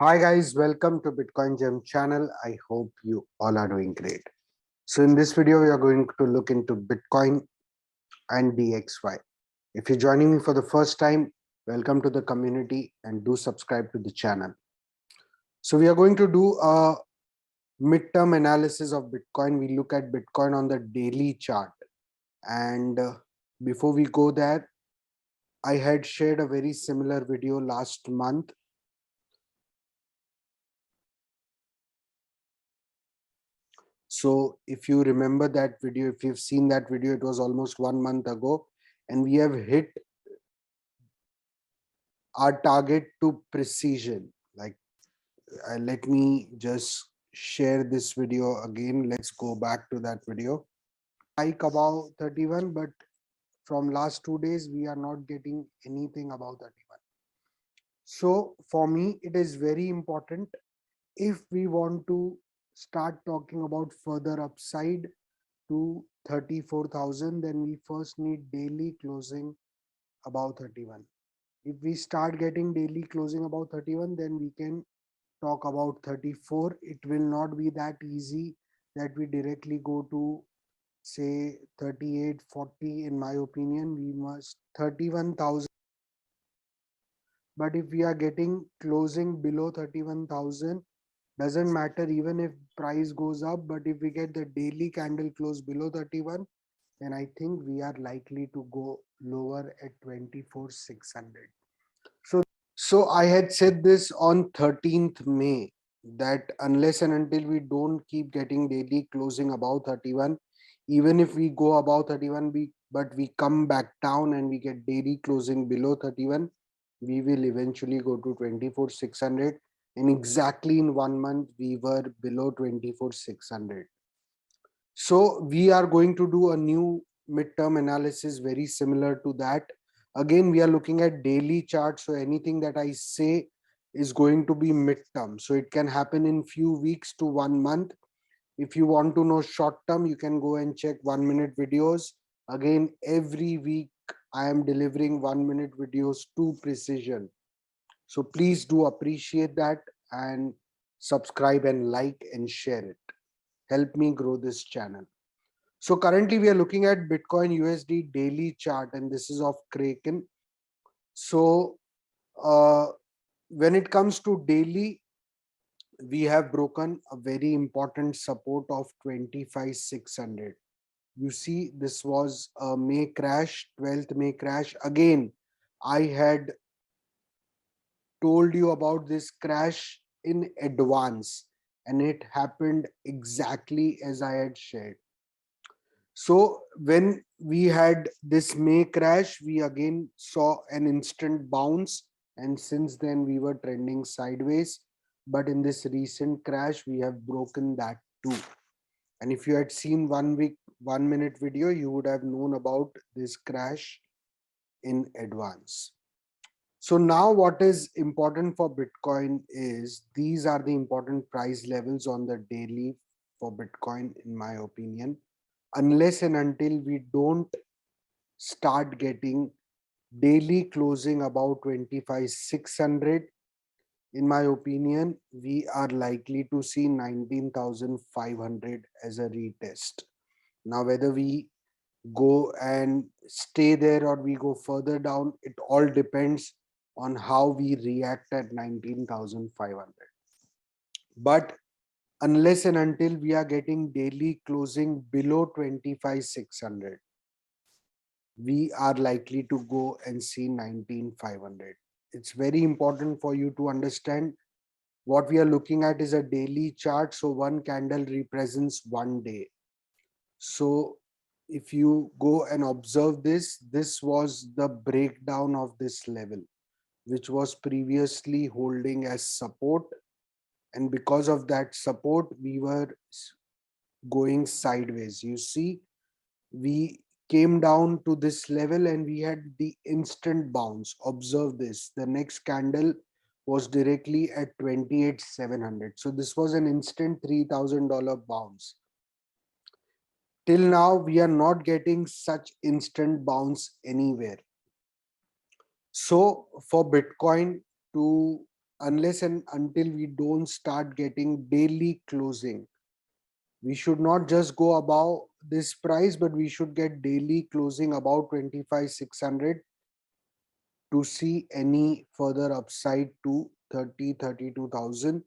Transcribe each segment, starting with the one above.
Hi guys, welcome to Bitcoingem channel. I hope you all are doing great. So in this video, we are going to look into Bitcoin and DXY. If you're joining me for the first time, welcome to the community and do subscribe to the channel. So we are going to do a midterm analysis of Bitcoin. We look at Bitcoin on the daily chart. And before we go there, I had shared a very similar video last month. So if you remember that video, if you've seen that video, it was almost 1 month ago, and we have hit our target to precision. Like, let me just share this video again. Let's go back to that video. Like above 31, but from last 2 days, we are not getting anything above 31. So for me, it is very important if we want to start talking about further upside to 34,000, then we first need daily closing above 31. If we start getting daily closing above 31, then we can talk about 34. It will not be that easy that we directly go to say 38, 40. In my opinion, we must 31,000. But if we are getting closing below 31,000, doesn't matter even if price goes up, but if we get the daily candle close below 31, then I think we are likely to go lower at 24,600. So I had said this on 13th May that unless and until we don't keep getting daily closing above 31, even if we go above 31, but we come back down and we get daily closing below 31, we will eventually go to 24,600. And exactly in 1 month, we were below 24,600. So we are going to do a new midterm analysis very similar to that. Again, we are looking at daily charts. So anything that I say is going to be midterm. So it can happen in few weeks to 1 month. If you want to know short term, you can go and check 1 minute videos. Again, every week I am delivering 1 minute videos to precision. So please do appreciate that and subscribe and like and share it. Help me grow this channel. So currently we are looking at Bitcoin USD daily chart, and this is of Kraken. So when it comes to daily, we have broken a very important support of 25,600. You see, this was a May crash, 12th May crash. Again, I had told you about this crash in advance, and it happened exactly as I had shared. So when we had this May crash, we again saw an instant bounce, and since then we were trending sideways. But in this recent crash, we have broken that too. And if you had seen 1 week, 1 minute video, you would have known about this crash in advance. So now what is important for Bitcoin is these are the important price levels on the daily for Bitcoin, in my opinion. Unless and until we don't start getting daily closing about 25,600, in my opinion, we are likely to see 19,500 as a retest. Now, whether we go and stay there or we go further down, it all depends on how we react at 19,500. But unless and until we are getting daily closing below 25,600, we are likely to go and see 19,500. It's very important for you to understand what we are looking at is a daily chart. So one candle represents 1 day. So if you go and observe this, this was the breakdown of this level, which was previously holding as support. And because of that support, we were going sideways. You see, we came down to this level and we had the instant bounce. Observe this. The next candle was directly at 28,700. So this was an instant $3,000 bounce. Till now, we are not getting such instant bounce anywhere. So for Bitcoin to unless and until we don't start getting daily closing. We should not just go above this price, but we should get daily closing about 25,600 to see any further upside to 32,000.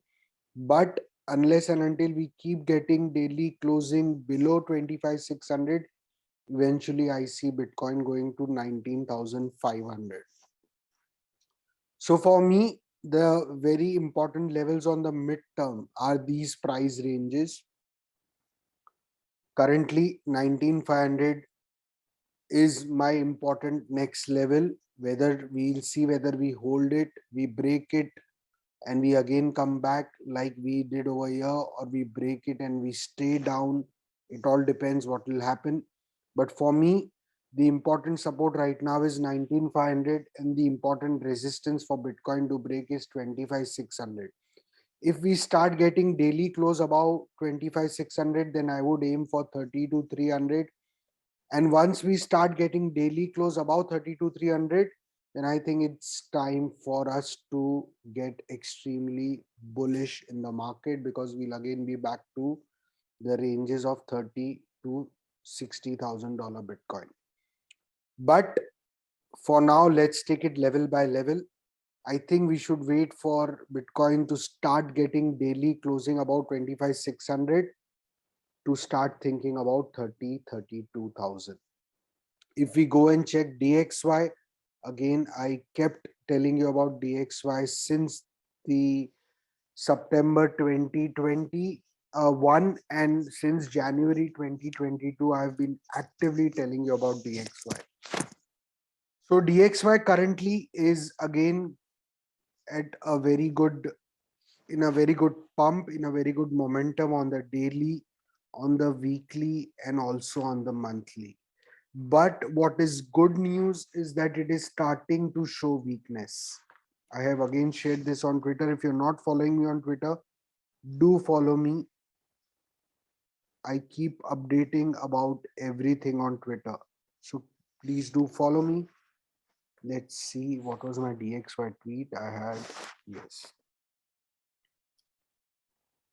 But unless and until we keep getting daily closing below 25,600, eventually I see Bitcoin going to 19,500. So for me, the very important levels on the midterm are these price ranges. Currently, 19,500 is my important next level. Whether we'll see whether we hold it, we break it, and we again come back like we did over here, or we break it and we stay down. It all depends what will happen. But for me, the important support right now is 19,500, and the important resistance for Bitcoin to break is 25,600. If we start getting daily close above 25,600, then I would aim for 32,300. And once we start getting daily close above 32,300, then I think it's time for us to get extremely bullish in the market, because we'll again be back to the ranges of 30 to $60,000 Bitcoin. But for now, let's take it level by level. I think we should wait for Bitcoin to start getting daily closing about 25,600 to start thinking about 32,000. If we go and check DXY, again, I kept telling you about DXY since the September 2021, and since January 2022, I've been actively telling you about DXY. So DXY currently is again at a very good, in a very good pump, in a very good momentum on the daily, on the weekly, and also on the monthly. But what is good news is that it is starting to show weakness. I have again shared this on Twitter. If you're not following me on Twitter, do follow me. I keep updating about everything on Twitter. So please do follow me. Let's see what was my DXY tweet I had. Yes.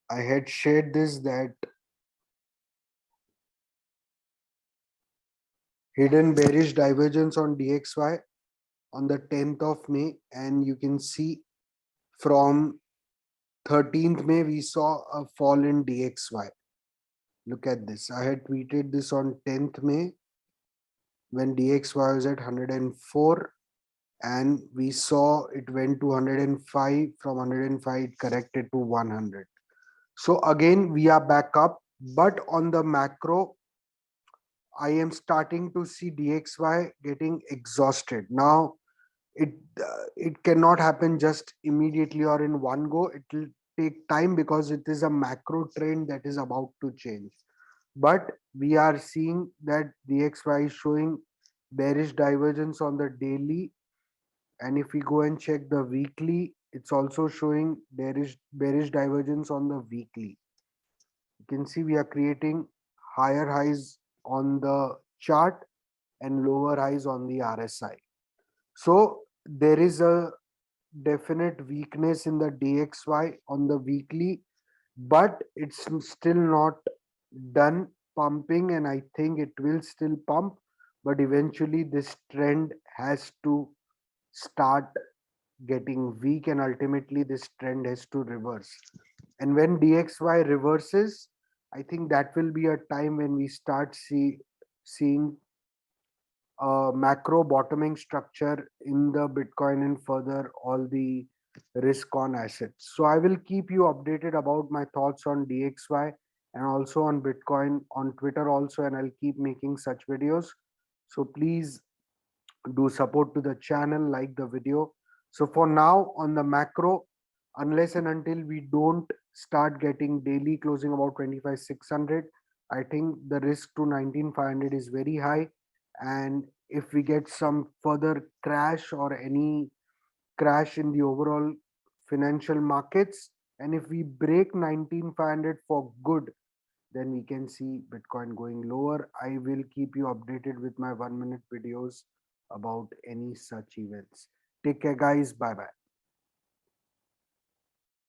I had shared this, that hidden bearish divergence on DXY on the 10th of May, and you can see from 13th May we saw a fall in DXY. Look at this. I had tweeted this on 10th May when DXY was at 104, and we saw it went to 105. From 105 it corrected to 100. So again we are back up, but on the macro I am starting to see DXY getting exhausted. Now it cannot happen just immediately or in one go. It will take time because it is a macro trend that is about to change. But we are seeing that DXY is showing bearish divergence on the daily, and if we go and check the weekly, it's also showing bearish divergence on the weekly. You can see we are creating higher highs on the chart and lower highs on the RSI. So there is a definite weakness in the DXY on the weekly, but it's still not done pumping, and I think it will still pump, but eventually this trend has to start getting weak, and ultimately this trend has to reverse. And when DXY reverses, I think that will be a time when we start seeing macro bottoming structure in the Bitcoin and further all the risk on assets. So I will keep you updated about my thoughts on DXY and also on Bitcoin on Twitter also, and I'll keep making such videos. So please do support to the channel, like the video. So for now on the macro, unless and until we don't start getting daily closing about 25,600, I think the risk to 19,500 is very high. And if we get some further crash or any crash in the overall financial markets, and if we break 19,500 for good, then we can see Bitcoin going lower. I will keep you updated with my 1 minute videos about any such events. Take care, guys. Bye bye.